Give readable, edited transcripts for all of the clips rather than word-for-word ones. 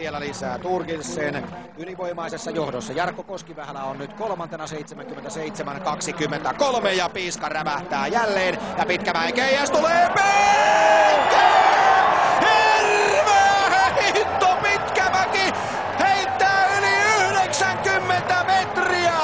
vielä lisää. Turgilsen ylivoimaisessa johdossa. Jarkko Koskivähälä on nyt kolmantena 77-23 ja piiska rävähtää jälleen. Ja Pitkämäen keihäs tulee Hirveä heitto! Pitkämäki heittää yli 90 metriä!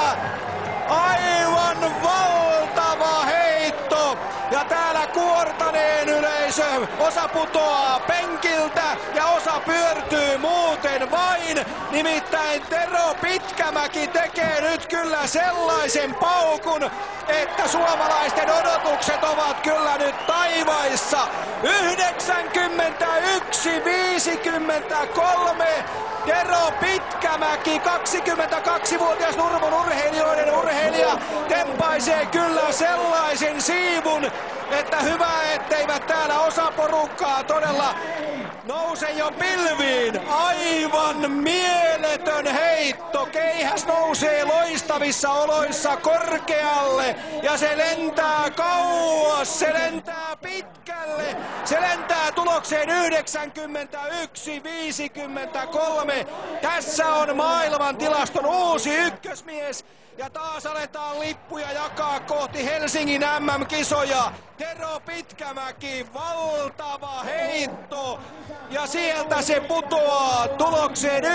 Aivan valtava heitto! Ja täällä kuortaneen yleisö, osa putoaa penkiltä ja osa pyörtyy muuten vain. Nimittäin Tero Pitkämäki tekee nyt kyllä sellaisen paukun, että suomalaisten odotukset ovat kyllä nyt taivaissa. 91-53. Tero Pitkämäki, 22-vuotias Nurmon urheilija, tempaisee kyllä sellaisen siivun, että hyvä etteivät täällä osa porukkaa todella nouse jo pilviin. Aivan mieletön heitto. Keihäs nousee loistavissa oloissa korkealle ja se lentää kauas, se lentää pitkälle. Se lentää tulokseen 91-53. Tässä on maailman tilaston uusi ykkösmies. Ja taas aletaan lippuja jakaa kohti Helsingin MM-kisoja. Tero Pitkämäki, valtava heitto. Ja sieltä se putoaa tulokseen 91-53.